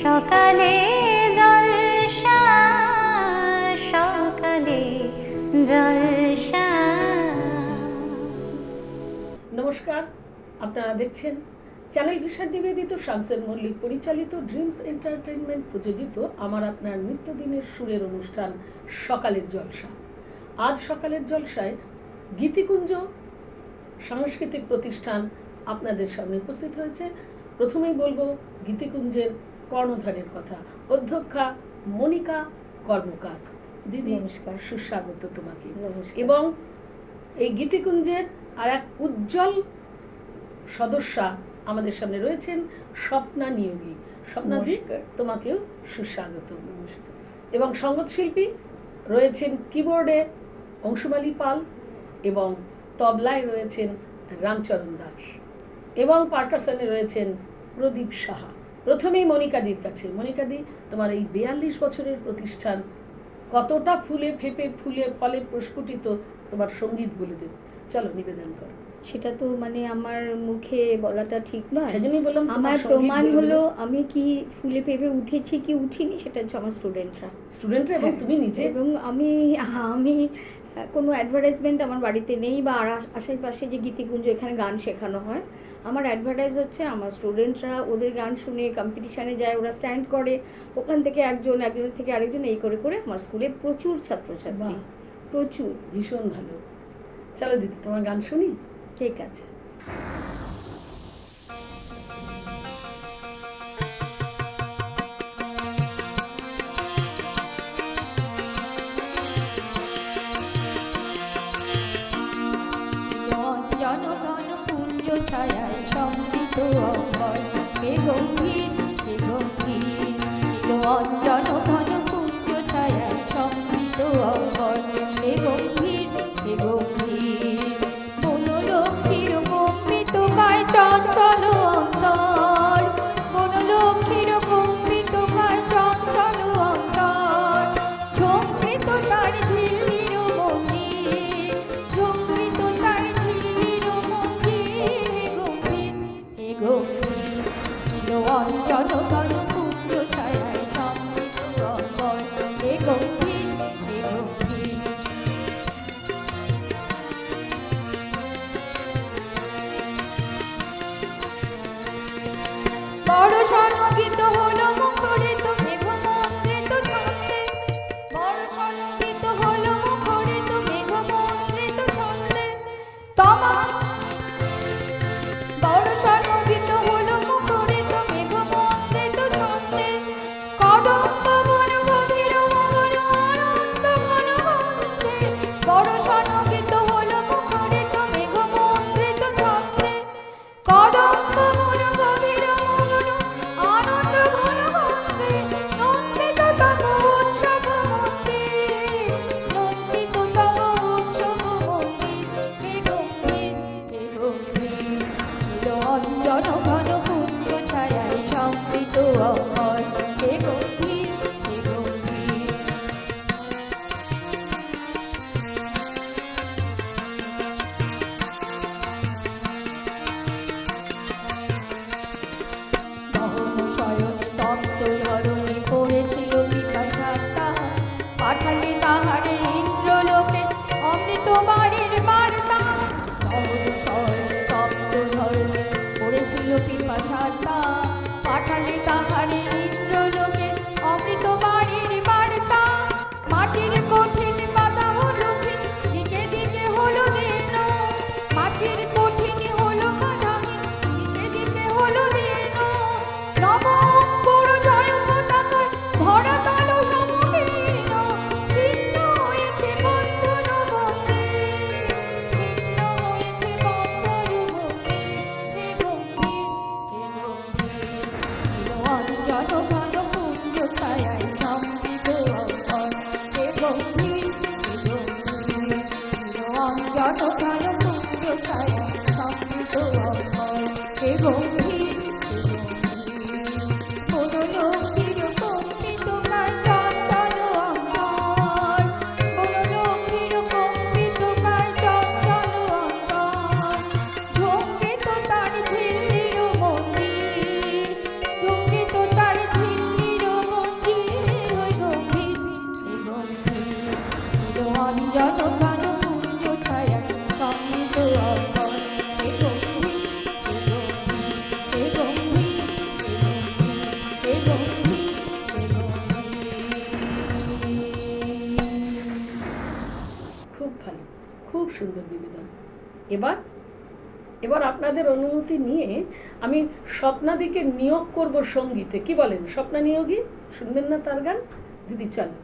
সকালে জলসা, সকালে জলসা। নমস্কার, আপনারা দেখছেন চ্যানেল ভিশন নিবেদিত শামসের মল্লিক পরিচালিত ড্রিমস এন্টারটেইনমেন্ট প্রযোজিত আমার আপনার নিত্যদিনের সুরের অনুষ্ঠান সকালের জলসা। আজ সকালের জলসায় গীতিকুঞ্জ সাংস্কৃতিক প্রতিষ্ঠান আপনাদের সামনে উপস্থিত হয়েছে। প্রথমেই বলবো গীতিকুঞ্জের কর্ণধারের কথা, অধ্যক্ষা মনিকা কর্মকার। দিদি নমস্কার, সুস্বাগত তোমাকে। এবং এই গীতিকুঞ্জের আর এক উজ্জ্বল সদস্যা আমাদের সামনে রয়েছেন স্বপ্না নিয়োগী। স্বপ্নাদি, তোমাকেও সুস্বাগত। এবং সঙ্গীত শিল্পী রয়েছেন কিবোর্ডে অংশুমালী পাল এবং তবলায় রয়েছেন রামচরণ দাস এবং পার্কাশনে রয়েছেন প্রদীপ সাহা। প্রথমেই মনিকাদির কাছে। মনিকাদি, তোমার এই 42 বছরের প্রতিষ্ঠান কতটা ফুলে ফেপে ফুলে ফলে প্রস্ফুটিত তোমার সঙ্গীত বলে দেবে, চলো নিবেদন করো। সেটা তো মানে আমার মুখে বলাটা ঠিক নয়, সেজন্যই বললাম আমার প্রমাণ হলো আমি কি ফুলে ফেপে উঠেছি কি উঠিনি সেটা হচ্ছে আমার স্টুডেন্টরা এবং তুমি নিজে। এবং আমি কোনো অ্যাডভার্টাইজমেন্ট আমার বাড়িতে নেই বা আশেপাশে যে গীতিকুঞ্জ এখানে গান শেখানো হয়, আমার অ্যাডভার্টাইজ হচ্ছে আমার স্টুডেন্টরা ওদের গান শুনে কম্পিটিশানে যায়, ওরা স্ট্যান্ড করে, ওখান থেকে একজনের থেকে আরেকজন এই করে করে আমার স্কুলে প্রচুর ছাত্রছাত্রী, প্রচুর। ভীষণ ভালো। চলো দিদি, তোমার গান শুনি। ঠিক আছে। জনগণ কুঞ্জ ছায়ায় সমৃত অম্বর হে গম্ভীর হে গম্ভীর। জনগণ কুঞ্জ ছায়ায় সমৃত অম্বর হে গম্ভীর হে গম্ভীর। বনলক্ষ্মীর কম্পিত গায় চঞ্চল অন্তর, বনলক্ষ্মীর কম্পিত গায় চঞ্চল অন্তর। ঝঙ্কৃত তার ঝিল্লির মন্দির, ঝঙ্কৃত তার ঝিল্লির মন্দির হে গম্ভীর হে গম্ভীর। অঞ্চল ঘন কুঞ্জ ছায়ায় সমৃত অম্বর হে গম্ভীর হে গম্ভীর। বড় সনগীত হলো মুখরিত মেঘমন্দ্রিত ছন্দে, বড় সনগীত হলো মুখরিত মেঘমন্দ্রিত ছন্দে। বড় সনগীত হলো মুখরিত মেঘমন্দ্রিত ছন্দে। কদম্ব বন গভীর মগন আনন্দ ঘন গন্ধে, বড় সনগীত হলো মুখরিত মেঘমন্দ্রিত ছন্দে। কদম্ব বন গভীর মগন আনন্দ ঘন গন্ধে। নন্দিত তম উৎসব মন্দির, নন্দিত তম উৎসব মন্দির হে গম্ভীর হে গম্ভীর। অঞ্জন ঘন কুঞ্জ ছায়ায় সমৃত অম্বর হে গম্ভীর হে গম্ভীর। দহন শয়ন তপ্ত ধরণী পড়েছিল পিপাসার তাহা, পাঠালে তাহারে ইন্দ্রলোকে অমৃত বাড়ির বার্তা। দহন শয়ন তপ্ত ধরণী পড়েছিল পিপাসার তাহা, পাঠালে তাহারে ইন্দ্রলোকে অমৃত বাড়ির বার্তা। মাটির কঠিন বাধা হলো ভিন, দিকে দিকে হলো দীর্ণ, মাটির কঠিন হলো বাধাহীন, দিকে দিকে হলো দীর্ণ। নব অঙ্কুর জয়পতাকা সুন্দর নিবেদন। এবার আপনাদের অনুমতি নিয়ে আমি স্বপ্নাদিকে নিয়োগ করব সঙ্গীতে। কি বলেন স্বপ্না নিয়োগী? শুনবেন না তার গান? দিদি চলো।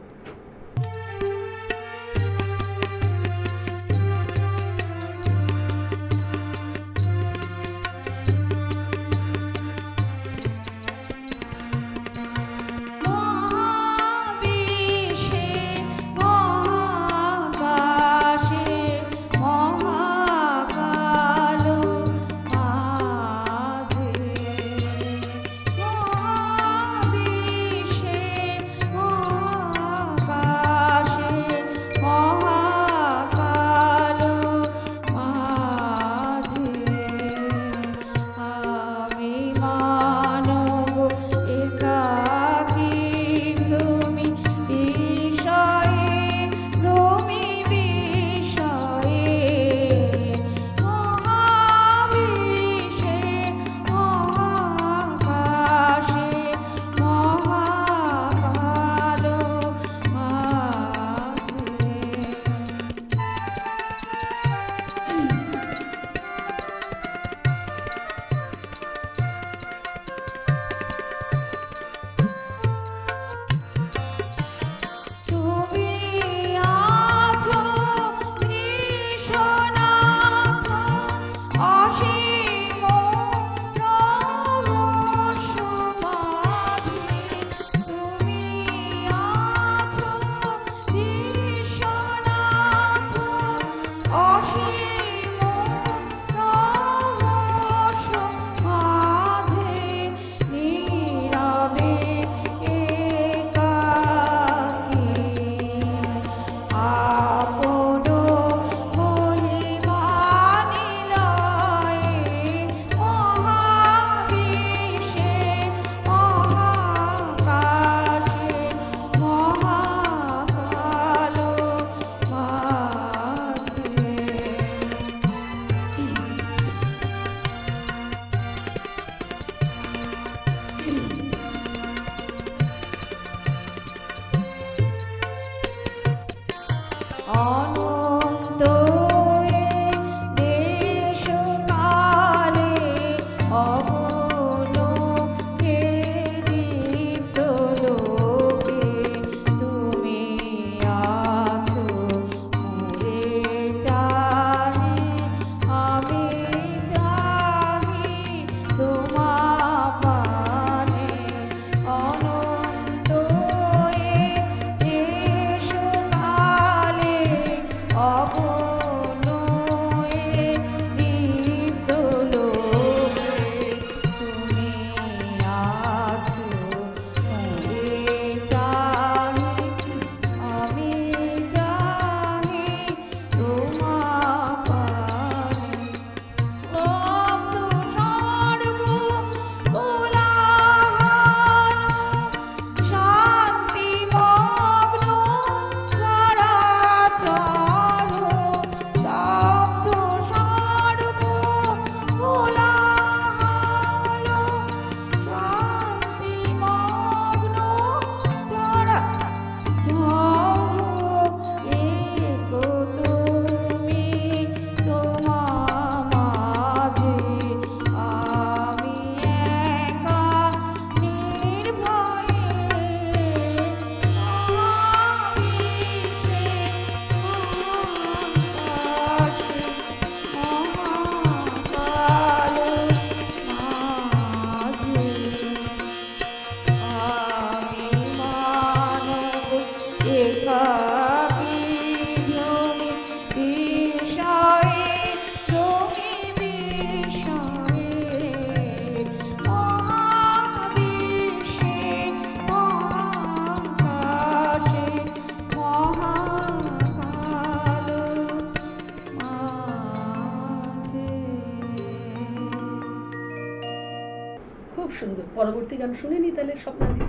সুন্দর। পরবর্তী গান শুনে নি তাহলে স্বপ্নাদি।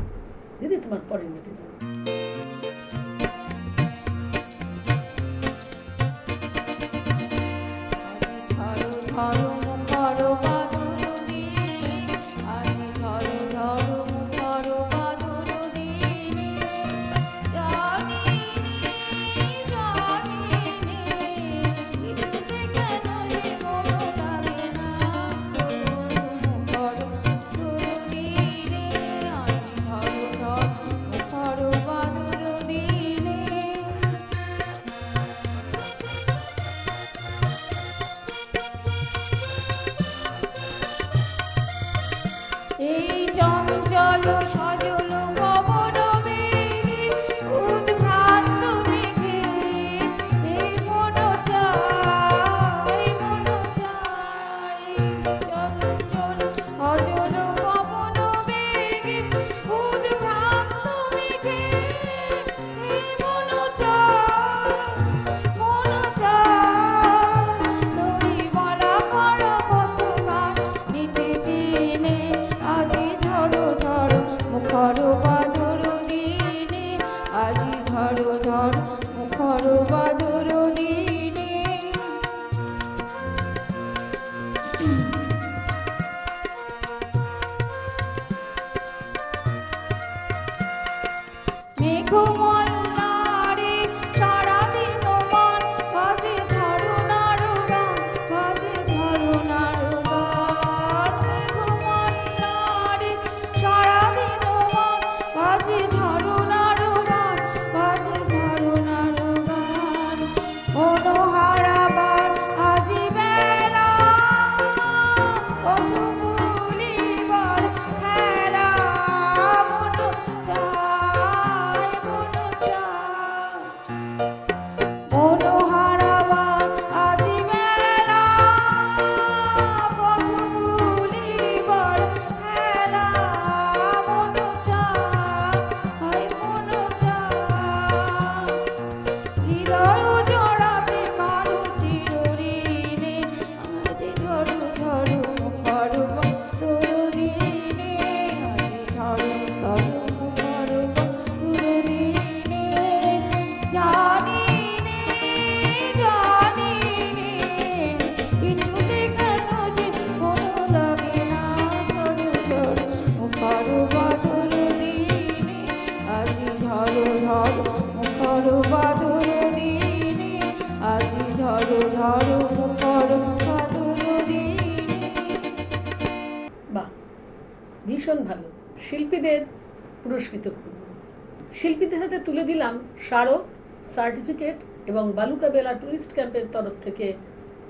দিদি তোমার পরের নিবেদন। ধরো মেঘমল্লারে সারাদিন মন বাজে ঝরনার গান, বাজে ঝরনার গান। মেঘমল্লারে সারাদিন মন বাজে ঝরনার গান, বাজে ঝরনার গান। মনোহারাবার আজি বেলা কত ভুলিবার খেলা, মন চায়, মন চায়। মনোহারাবার আজি বেলা কত ভুলিবার খেলা, মন চায়, মন চায়। হৃদয় জড়াতে কারো চিরঋণে, আজ ঝড়ু ঝড়ু মুখর তরুদিনে, আজ ঝড়ু ঝড়ু মুখর তরুদিনে। জানি নে, জানি নে, কিছুতে কেন যে মন লাগে না, ঝড়ু ঝড়ু মুখর বাদল দিনে, আজি ঝড়ু ঝড়ু মুখর বাদল দিনে, আজি ঝড়ু ঝড়ু মুখর বাদল দিনে। বাহ, ভীষণ ভালো। শিল্পীদের পুরস্কৃত করব। শিল্পীদের হাতে তুলে দিলাম স্মারক, সার্টিফিকেট এবং বালুকা বেলা টুরিস্ট ক্যাম্পের তরফ থেকে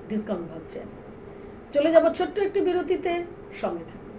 ডিসকাউন্ট ভাউচার। চলে যাব ছোট্ট একটি বিরতিতে, সঙ্গে থাকুন।